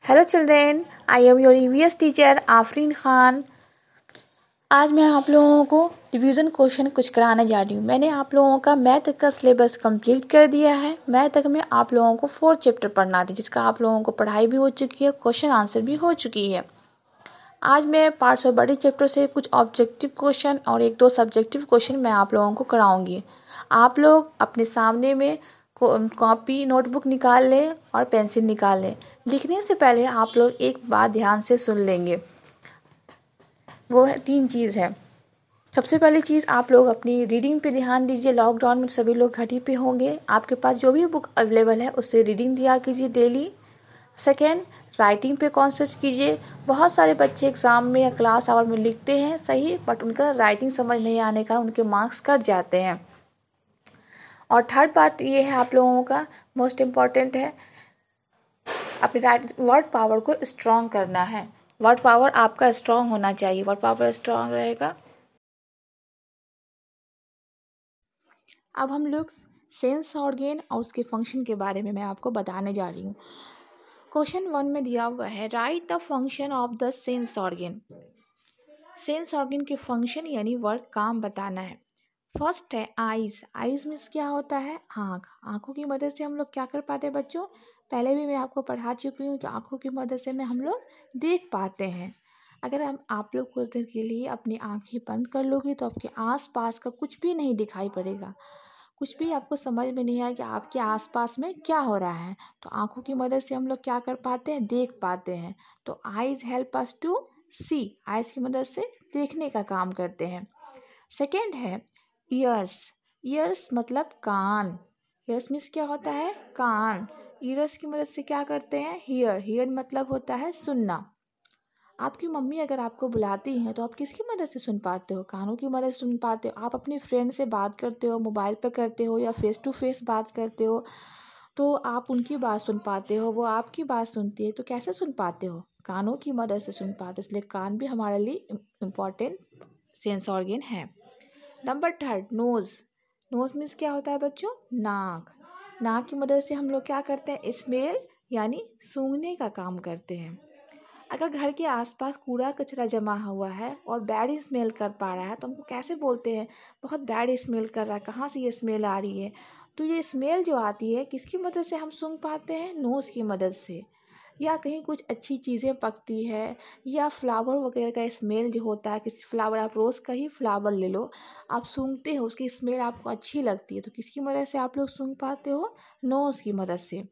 Hello children, I am your EVS teacher Afreen Khan. आज मैं आप लोगों को रिवीजन क्वेश्चन कुछ कराने जा रही हूँ। मैंने आप लोगों का मैथ का सिलेबस कंप्लीट कर दिया है। मैथ तक में आप लोगों को 4 चैप्टर पढ़ना था, जिसका आप लोगों को पढ़ाई भी हो चुकी है, क्वेश्चन आंसर भी हो चुकी है। आज मैं पार्ट्स ऑफ बड़ी चैप्टर से कुछ ऑब्जेक्टिव क्वेश्चन और 1-2 सब्जेक्टिव क्वेश्चन मैं आप लोगों को कराऊंगी। आप लोग अपने सामने में कॉपी नोटबुक निकाल लें और पेंसिल निकाल लें। लिखने से पहले आप लोग एक बात ध्यान से सुन लेंगे, वो है 3 चीज़ है। सबसे पहली चीज़, आप लोग अपनी रीडिंग पे ध्यान दीजिए। लॉकडाउन में सभी लोग घर ही पे होंगे, आपके पास जो भी बुक अवेलेबल है उससे रीडिंग दिया कीजिए डेली। सेकेंड, राइटिंग पे कॉन्सेंट्रेट कीजिए। बहुत सारे बच्चे एग्ज़ाम में या क्लास आवर में लिखते हैं सही, बट उनका राइटिंग समझ नहीं आने का उनके मार्क्स कट जाते हैं। और थर्ड बात ये है, आप लोगों का मोस्ट इम्पॉर्टेंट है, अपनी वर्ड पावर को स्ट्रॉन्ग करना है। वर्ड पावर आपका स्ट्रॉन्ग होना चाहिए। वर्ड पावर स्ट्रॉन्ग रहेगा। अब हम लोग सेंस ऑर्गन और उसके फंक्शन के बारे में मैं आपको बताने जा रही हूँ। क्वेश्चन 1 में दिया हुआ है, right the function of the sense organ. Sense organ के फंक्शन यानी वर्क काम बताना है। फर्स्ट है आइज। आइज मीन्स क्या होता है? आँख। आँखों की मदद से हम लोग क्या कर पाते हैं बच्चों? पहले भी मैं आपको पढ़ा चुकी हूँ कि आँखों की मदद से हम लोग देख पाते हैं। अगर आप लोग कुछ देर के लिए अपनी आँखें बंद कर लोगे तो आपके आसपास का कुछ भी नहीं दिखाई पड़ेगा, कुछ भी आपको समझ में नहीं आएगा कि आपके आसपास में क्या हो रहा है। तो आँखों की मदद से हम लोग क्या कर पाते हैं? देख पाते हैं। तो eyes help us to see. Eyes की मदद से देखने का काम करते हैं। सेकेंड है ईयर्स। ईयर्स मतलब कान। ईयर्स मीन्स क्या होता है? कान। ईयर्स की मदद से क्या करते हैं? हियर। हियर मतलब होता है सुनना। आपकी मम्मी अगर आपको बुलाती हैं तो आप किसकी मदद से सुन पाते हो? कानों की मदद से सुन पाते हो। आप अपने फ्रेंड से बात करते हो, मोबाइल पर करते हो या फेस टू फेस बात करते हो, तो आप उनकी बात सुन पाते हो, वो आपकी बात सुनती है। तो कैसे सुन पाते हो? कानों की मदद से सुन पाते हो। इसलिए कान भी हमारे लिए इम्पॉर्टेंट सेंस ऑर्गन है। Number third, nose. Nose means क्या होता है बच्चों? नाक। नाक की मदद से हम लोग क्या करते हैं? स्मेल यानी सूंघने का काम करते हैं। अगर घर के आसपास कूड़ा कचरा जमा हुआ है और बैड स्मेल कर पा रहा है तो हमको कैसे बोलते हैं? बहुत बैड स्मेल कर रहा है, कहाँ से ये स्मेल आ रही है? तो ये स्मेल जो आती है किसकी मदद से हम सूंघ पाते हैं? नोज़ की मदद से। या कहीं कुछ अच्छी चीज़ें पकती है या फ्लावर वगैरह का स्मेल जो होता है, किसी फ्लावर, आप रोज़ का ही फ्लावर ले लो, आप सूंघते हो, उसकी स्मेल आपको अच्छी लगती है, तो किसकी मदद से आप लोग सूंघ पाते हो? नोज़ की मदद से।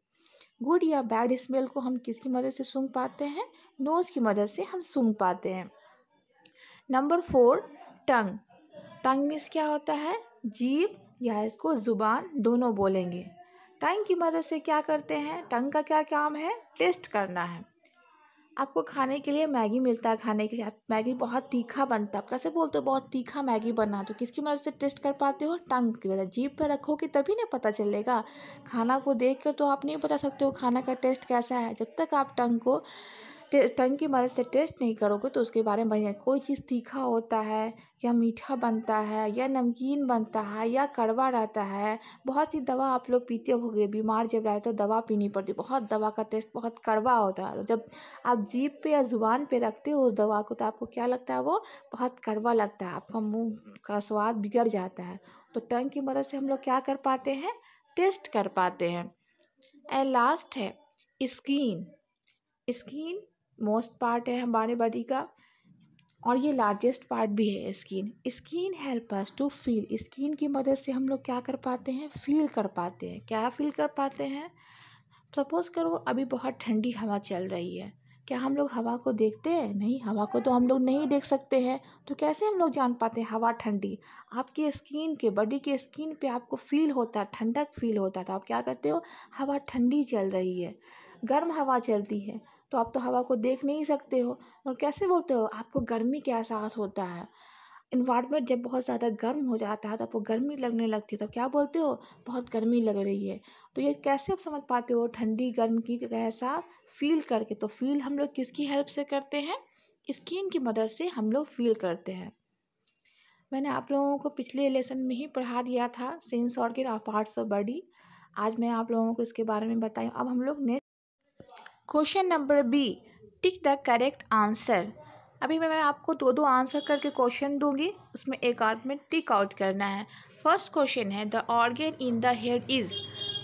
गुड या बैड स्मेल को हम किसकी मदद से सूंघ पाते हैं? नोज़ की मदद से हम सूंघ पाते हैं। नंबर 4, टंग। टंग मीन्स क्या होता है? जीभ या इसको ज़ुबान दोनों बोलेंगे। टंग की मदद से क्या करते हैं? टंग का क्या काम है? टेस्ट करना है। आपको खाने के लिए मैगी मिलता है, खाने के लिए मैगी बहुत तीखा बनता है, आप कैसे बोलते हो बहुत तीखा मैगी बना? तो किसकी मदद से टेस्ट कर पाते हो? टंग की वजह। जीभ पर रखोगे तभी ना पता चलेगा। खाना को देख कर तो आप नहीं बता सकते हो खाना का टेस्ट कैसा है। जब तक आप टंग की मदद से टेस्ट नहीं करोगे तो उसके बारे में बताइए। कोई चीज़ तीखा होता है या मीठा बनता है या नमकीन बनता है या कड़वा रहता है। बहुत सी दवा आप लोग पीते होंगे, बीमार जब रहते हो दवा पीनी पड़ती है, बहुत दवा का टेस्ट बहुत कड़वा होता है। जब आप जीभ पे या ज़ुबान पे रखते हो उस दवा को तो आपको क्या लगता है? वो बहुत कड़वा लगता है, आपका मुंह का स्वाद बिगड़ जाता है। तो टंग की मदद से हम लोग क्या कर पाते हैं? टेस्ट कर पाते हैं। एंड लास्ट है स्किन। स्किन मोस्ट पार्ट है हमारे बॉडी का और ये लार्जेस्ट पार्ट भी है skin. Skin help us to feel. Skin की मदद से हम लोग क्या कर पाते हैं? फील कर पाते हैं। क्या फील कर पाते हैं? सपोज़ करो अभी बहुत ठंडी हवा चल रही है, क्या हम लोग हवा को देखते हैं? नहीं, हवा को तो हम लोग नहीं देख सकते हैं। तो कैसे हम लोग जान पाते हैं हवा ठंडी? आपकी स्किन के, बॉडी के स्किन पे आपको फील होता है, ठंडक फील होता है, तो आप क्या करते हो? हवा ठंडी चल रही है, गर्म हवा चलती है, तो आप तो हवा को देख नहीं सकते हो। और कैसे बोलते हो? आपको गर्मी का एहसास होता है। इन्वायरमेंट जब बहुत ज़्यादा गर्म हो जाता है तो आपको गर्मी लगने लगती है, तो क्या बोलते हो? बहुत गर्मी लग रही है। तो ये कैसे आप समझ पाते हो? ठंडी गर्म की का एहसास फील करके। तो फील हम लोग किसकी हेल्प से करते हैं? स्किन की मदद से हम लोग फील करते हैं। मैंने आप लोगों को पिछले लेसन में ही पढ़ा दिया था सेंस ऑर्गन और पार्ट्स ऑफ बॉडी। आज मैं आप लोगों को इसके बारे में बताई। अब हम लोग question number B, tick the correct answer. अभी मैं आपको दो आंसर करके क्वेश्चन दूंगी, उसमें एक आर्ट में टिक आउट करना है। फर्स्ट क्वेश्चन है, the organ in the head is.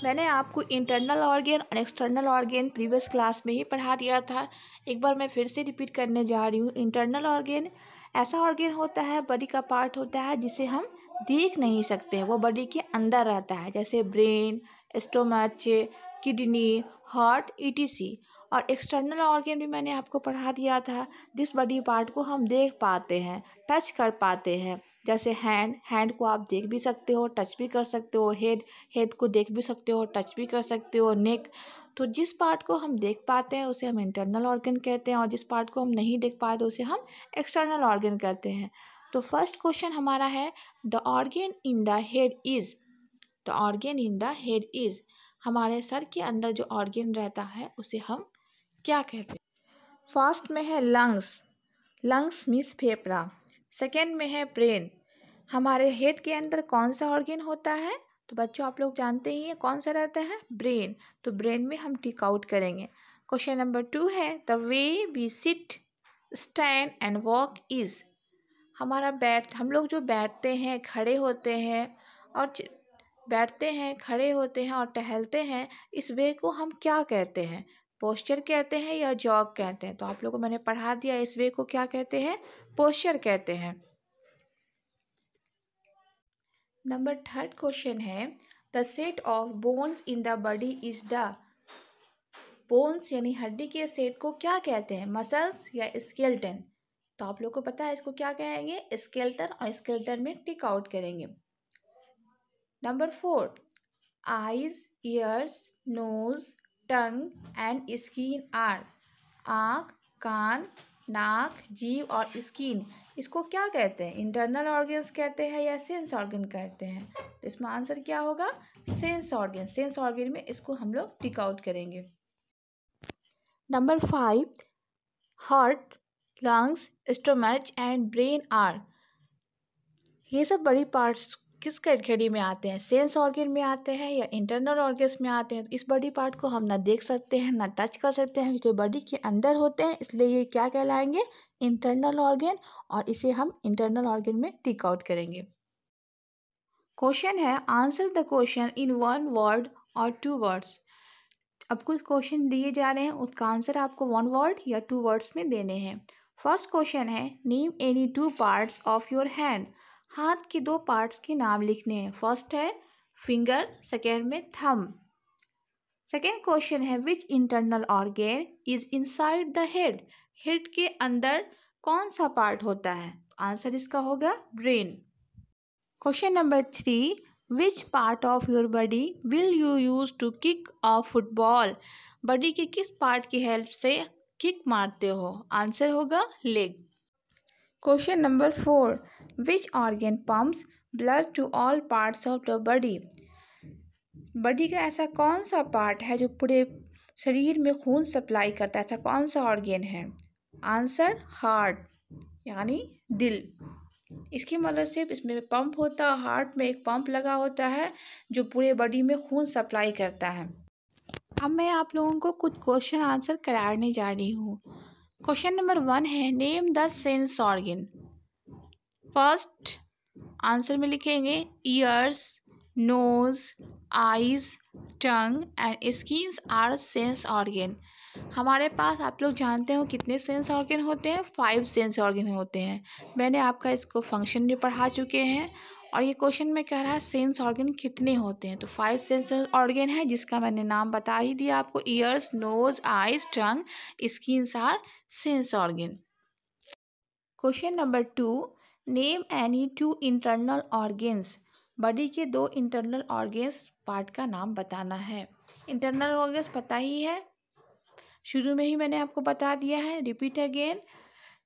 मैंने आपको इंटरनल ऑर्गन और एक्सटर्नल ऑर्गन प्रीवियस क्लास में ही पढ़ा दिया था। एक बार मैं फिर से रिपीट करने जा रही हूँ। इंटरनल ऑर्गन ऐसा ऑर्गन होता है, बॉडी का पार्ट होता है जिसे हम देख नहीं सकते हैं, वो बॉडी के अंदर रहता है, जैसे brain, stomach, kidney, heart, etc. और एक्सटर्नल ऑर्गन भी मैंने आपको पढ़ा दिया था, जिस बॉडी पार्ट को हम देख पाते हैं, टच कर पाते हैं, जैसे हैंड को आप देख भी सकते हो, टच भी कर सकते हो। हेड को देख भी सकते हो, टच भी कर सकते हो। नेक, तो जिस पार्ट को हम देख पाते हैं उसे हम इंटरनल ऑर्गन कहते हैं, और जिस पार्ट को हम नहीं देख पाते उसे हम एक्सटर्नल ऑर्गन कहते हैं। तो फर्स्ट क्वेश्चन हमारा है, the organ in the head is. The organ in the head is, हमारे सर के अंदर जो ऑर्गन रहता है उसे हम क्या कहते हैं? फर्स्ट में है लंग्स, लंग्स मीन्स फेफड़ा। सेकेंड में है ब्रेन। हमारे हेड के अंदर कौन सा ऑर्गन होता है? तो बच्चों आप लोग जानते ही हैं कौन सा रहता है, ब्रेन। तो ब्रेन में हम टिक आउट करेंगे। क्वेश्चन नंबर 2 है, the way we sit, stand and walk is. हम लोग जो बैठते हैं, खड़े होते हैं और खड़े होते हैं और टहलते हैं, इस वे को हम क्या कहते हैं? पोस्चर कहते हैं या जॉग कहते हैं? तो आप लोगों को मैंने पढ़ा दिया, इस वे को क्या कहते हैं? पोस्चर कहते हैं। नंबर 3 क्वेश्चन है, the set of bones in the body is the. Bones यानी हड्डी के सेट को क्या कहते हैं? मसल्स या स्केलेटन? तो आप लोग को पता है इसको क्या कहेंगे? स्केलेटन, और स्केलेटन में टिक आउट करेंगे। Number 4, eyes, ears, nose, tongue and skin are. आँख, कान, नाक, जीभ और स्किन, इसको क्या कहते हैं? इंटरनल ऑर्गन्स कहते हैं या सेंस ऑर्गन कहते हैं? तो इसमें आंसर क्या होगा? Sense organ. सेंस ऑर्गन में इसको हम लोग टिक आउट करेंगे। Number 5, heart, lungs, stomach and brain are. ये सब बड़ी पार्ट्स किस कैटेगरी में आते हैं? सेंस ऑर्गन में आते हैं या इंटरनल ऑर्गन्स में आते हैं? तो इस बॉडी पार्ट को हम ना देख सकते हैं ना टच कर सकते हैं, क्योंकि बॉडी के अंदर होते हैं, इसलिए ये क्या कहलाएंगे? इंटरनल ऑर्गन, और इसे हम इंटरनल ऑर्गन में टिक आउट करेंगे। क्वेश्चन है, answer the question in 1 word और 2 वर्ड्स। अब कुछ क्वेश्चन दिए जा रहे हैं, उसका आंसर आपको 1 वर्ड या 2 वर्ड्स में देने हैं। फर्स्ट क्वेश्चन है, name any 2 parts of your hand. हाथ के 2 पार्ट्स के नाम लिखने हैं। फर्स्ट है फिंगर, सेकेंड में थंब। सेकेंड क्वेश्चन है, which internal organ is inside the head. Head के अंदर कौन सा पार्ट होता है? आंसर इसका होगा brain. Question number 3, which part of your body will you use to kick a football. Body के किस पार्ट की हेल्प से किक मारते हो? आंसर होगा leg. Question number 4, which organ pumps blood to all parts of the body. Body का ऐसा कौन सा पार्ट है जो पूरे शरीर में खून सप्लाई करता है? ऐसा कौन सा ऑर्गन है? आंसर हार्ट, यानी दिल। इसकी मदद से इसमें पंप होता है, हार्ट में एक पंप लगा होता है जो पूरे बॉडी में खून सप्लाई करता है। अब मैं आप लोगों को कुछ क्वेश्चन आंसर कराने जा रही हूँ। क्वेश्चन नंबर 1 है, name the sense organ. First answer में लिखेंगे ears, nose, eyes, tongue and skins are sense organ. हमारे पास आप लोग जानते हो कितने सेंस ऑर्गन होते हैं? 5 सेंस ऑर्गन होते हैं। मैंने आपका इसको फंक्शन भी पढ़ा चुके हैं, और ये क्वेश्चन में कह रहा है सेंस ऑर्गन कितने होते हैं। तो 5 सेंस ऑर्गन है, जिसका मैंने नाम बता ही दिया आपको, ears, nose, eyes, tongue, skins are sense organ. Question number 2, name any 2 internal organs. Body के 2 इंटरनल ऑर्गन्स पार्ट का नाम बताना है। इंटरनल ऑर्गन्स पता ही है, शुरू में ही मैंने आपको बता दिया है। रिपीट अगेन,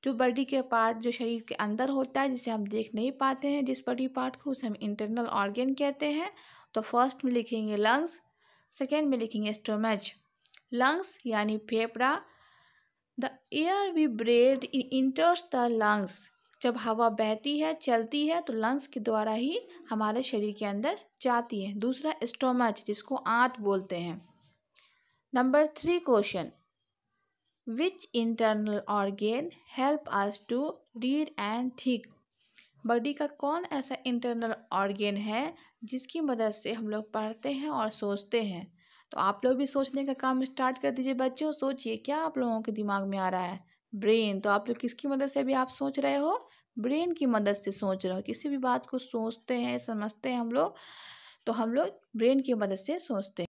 जो बॉडी के पार्ट जो शरीर के अंदर होता है, जिसे हम देख नहीं पाते हैं, जिस बॉडी पार्ट को, उसे हम इंटरनल ऑर्गन कहते हैं। तो फर्स्ट में लिखेंगे लंग्स, सेकेंड में लिखेंगे स्टोमच। लंग्स यानी फेफड़ा। The air we breathe enters the lungs. जब हवा बहती है, चलती है, तो लंग्स के द्वारा ही हमारे शरीर के अंदर जाती है। दूसरा स्टोमच, जिसको आंत बोलते हैं। Number 3 question, which internal organ help us to read and think. Body का कौन ऐसा इंटरनल ऑर्गेन है जिसकी मदद से हम लोग पढ़ते हैं और सोचते हैं। तो आप लोग भी सोचने का काम स्टार्ट कर दीजिए बच्चों। सोचिए क्या आप लोगों के दिमाग में आ रहा है। ब्रेन। तो आप लोग किसकी मदद से भी आप सोच रहे हो। ब्रेन की मदद से सोच रहे हो। किसी भी बात को सोचते हैं समझते हैं हम लोग, तो हम लोग ब्रेन की मदद से सोचते हैं।